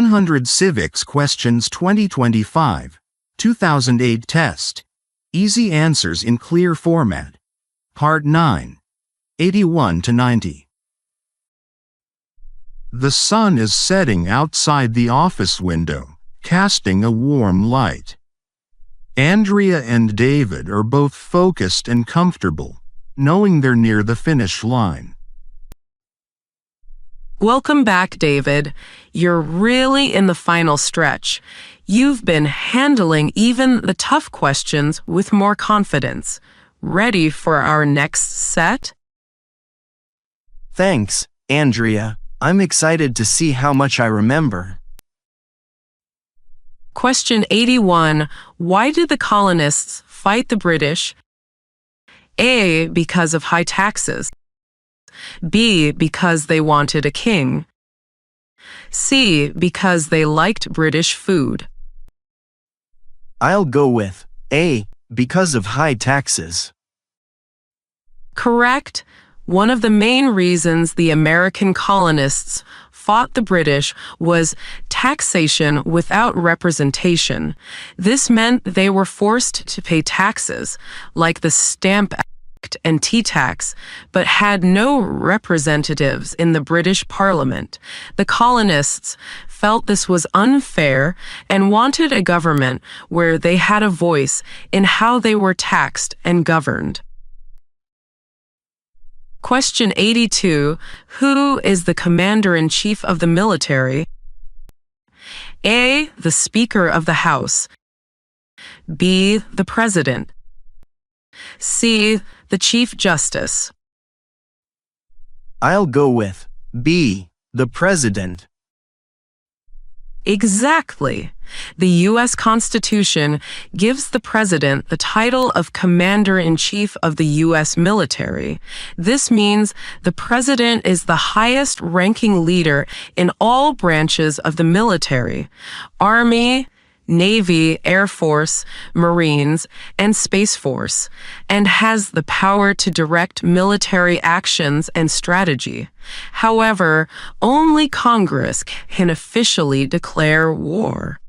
100 Civics Questions 2025, 2008 Test. Easy Answers in Clear Format. Part 9. 81 to 90. The sun is setting outside the office window, casting a warm light. Andrea and David are both focused and comfortable, knowing they're near the finish line. Welcome back, David. You're really in the final stretch. You've been handling even the tough questions with more confidence. Ready for our next set? Thanks, Andrea. I'm excited to see how much I remember. Question 81. Why did the colonists fight the British? A. Because of high taxes. B. Because they wanted a king. C. Because they liked British food. I'll go with A. Because of high taxes. Correct. One of the main reasons the American colonists fought the British was taxation without representation. This meant they were forced to pay taxes, like the Stamp Act and tea tax, but had no representatives in the British Parliament. The colonists felt this was unfair and wanted a government where they had a voice in how they were taxed and governed. Question 82. Who is the Commander-in-Chief of the military? A. The Speaker of the House. B. The President. C. The Chief Justice. I'll go with B. The President. Exactly. The U.S. Constitution gives the President the title of Commander-in-Chief of the U.S. military. This means the President is the highest-ranking leader in all branches of the military: Army, Navy, Air Force, Marines, and Space Force, and has the power to direct military actions and strategy. However, only Congress can officially declare war.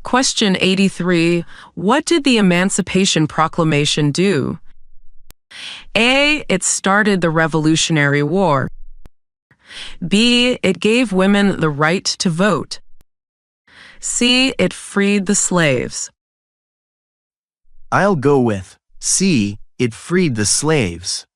Question 83. What did the Emancipation Proclamation do? A. It started the Revolutionary War. B. It gave women the right to vote. C. It freed the slaves. I'll go with C. It freed the slaves.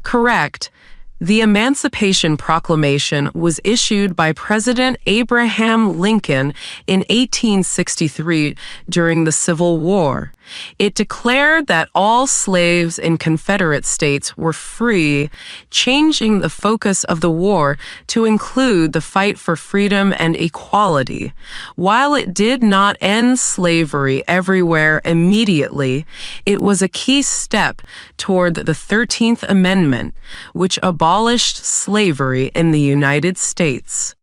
Correct. The Emancipation Proclamation was issued by President Abraham Lincoln in 1863 during the Civil War. It declared that all slaves in Confederate states were free, changing the focus of the war to include the fight for freedom and equality. While it did not end slavery everywhere immediately, it was a key step toward the 13th Amendment, which abolished slavery in the United States.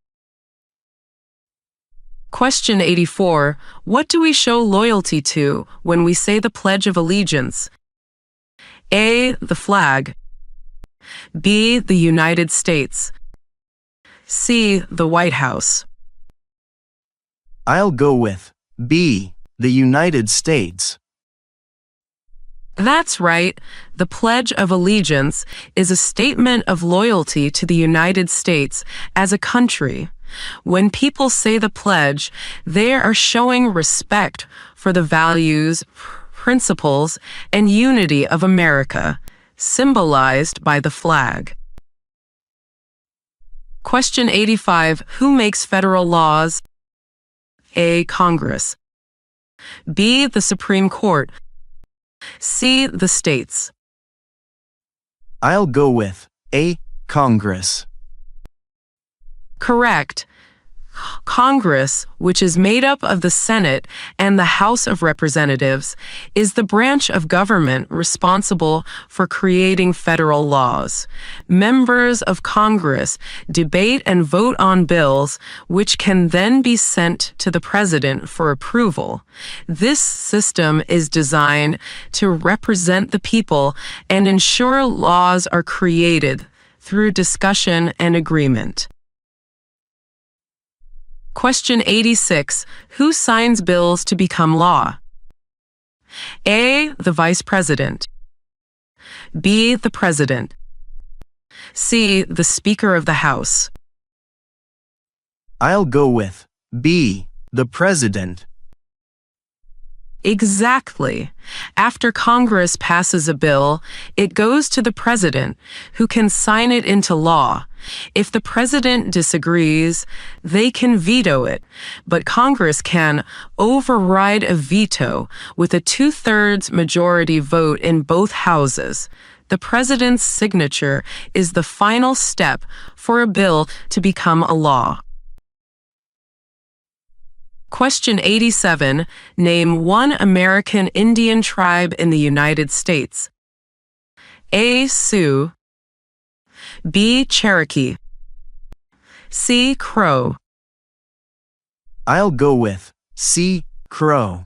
Question 84. What do we show loyalty to when we say the Pledge of Allegiance? A. The flag. B. The United States. C. The White House. I'll go with B. The United States. That's right. The Pledge of Allegiance is a statement of loyalty to the United States as a country. When people say the pledge, they are showing respect for the values, principles, and unity of America, symbolized by the flag. Question 85. Who makes federal laws? A. Congress. B. The Supreme Court. C. The states. I'll go with A. Congress. Correct. Congress, which is made up of the Senate and the House of Representatives, is the branch of government responsible for creating federal laws. Members of Congress debate and vote on bills, which can then be sent to the President for approval. This system is designed to represent the people and ensure laws are created through discussion and agreement. Question 86. Who signs bills to become law? A. The Vice President. B. The President. C. The Speaker of the House. I'll go with B. The President. Exactly. After Congress passes a bill, it goes to the President, who can sign it into law. If the President disagrees, they can veto it, but Congress can override a veto with a 2/3 majority vote in both houses. The President's signature is the final step for a bill to become a law. Question 87. Name one American Indian tribe in the United States. A. Sioux. B. Cherokee. C. Crow. I'll go with C. Crow.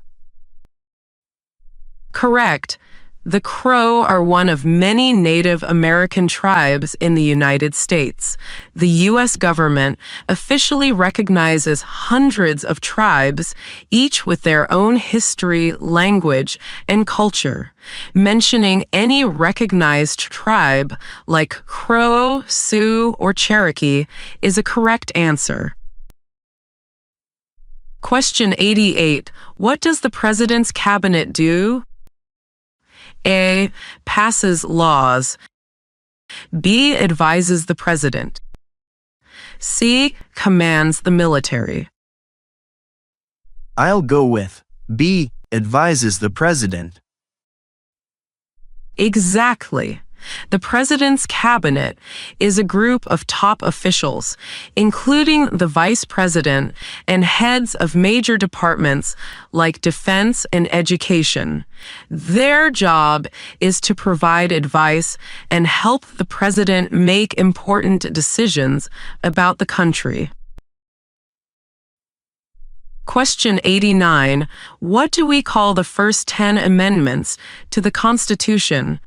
Correct. The Crow are one of many Native American tribes in the United States. The U.S. government officially recognizes hundreds of tribes, each with their own history, language, and culture. Mentioning any recognized tribe, like Crow, Sioux, or Cherokee, is a correct answer. Question 88. What does the President's Cabinet do? A. Passes laws. B. Advises the President. C. Commands the military. I'll go with B. Advises the President. Exactly. The President's Cabinet is a group of top officials, including the Vice President and heads of major departments like Defense and Education. Their job is to provide advice and help the President make important decisions about the country. Question 89. What do we call the first 10 amendments to the Constitution?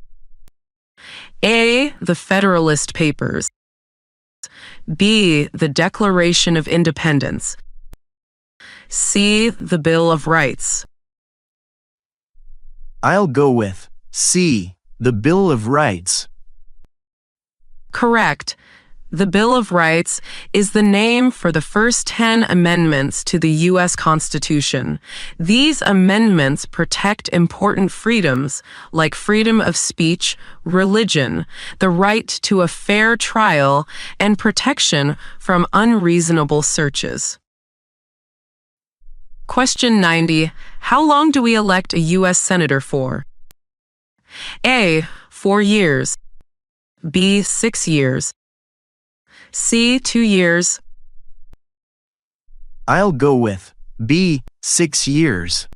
A. The Federalist Papers. B. The Declaration of Independence. C. The Bill of Rights. I'll go with C. The Bill of Rights. Correct. The Bill of Rights is the name for the first 10 amendments to the U.S. Constitution. These amendments protect important freedoms like freedom of speech, religion, the right to a fair trial, and protection from unreasonable searches. Question 90. How long do we elect a U.S. Senator for? A. 4 years. B. 6 years. C. 2 years. I'll go with B. 6 years.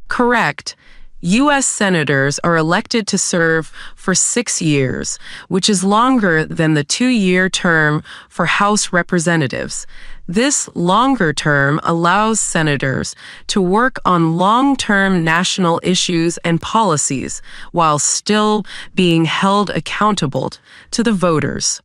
Correct. U.S. Senators are elected to serve for 6 years, which is longer than the 2-year term for House Representatives. This longer term allows senators to work on long-term national issues and policies while still being held accountable to the voters.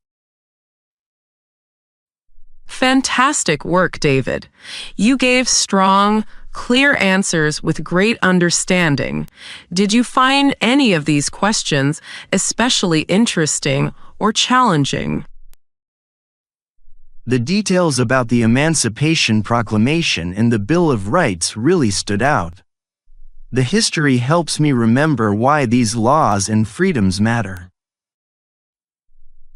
Fantastic work, David. You gave strong, clear answers with great understanding. Did you find any of these questions especially interesting or challenging? The details about the Emancipation Proclamation and the Bill of Rights really stood out. The history helps me remember why these laws and freedoms matter.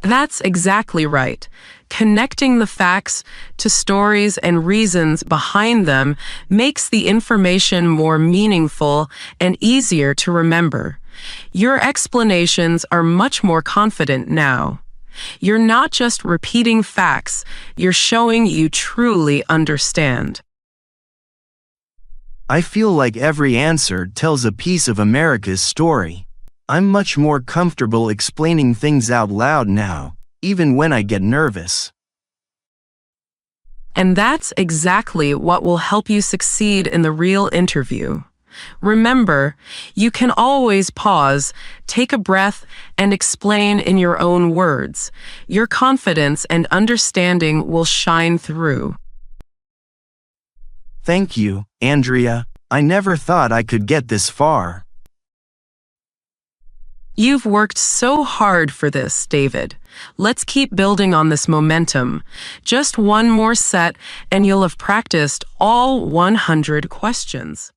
That's exactly right. Connecting the facts to stories and reasons behind them makes the information more meaningful and easier to remember. Your explanations are much more confident now. You're not just repeating facts, you're showing you truly understand. I feel like every answer tells a piece of America's story. I'm much more comfortable explaining things out loud now, even when I get nervous. And that's exactly what will help you succeed in the real interview. Remember, you can always pause, take a breath, and explain in your own words. Your confidence and understanding will shine through. Thank you, Andrea. I never thought I could get this far. You've worked so hard for this, David. Let's keep building on this momentum. Just one more set, and you'll have practiced all 100 questions.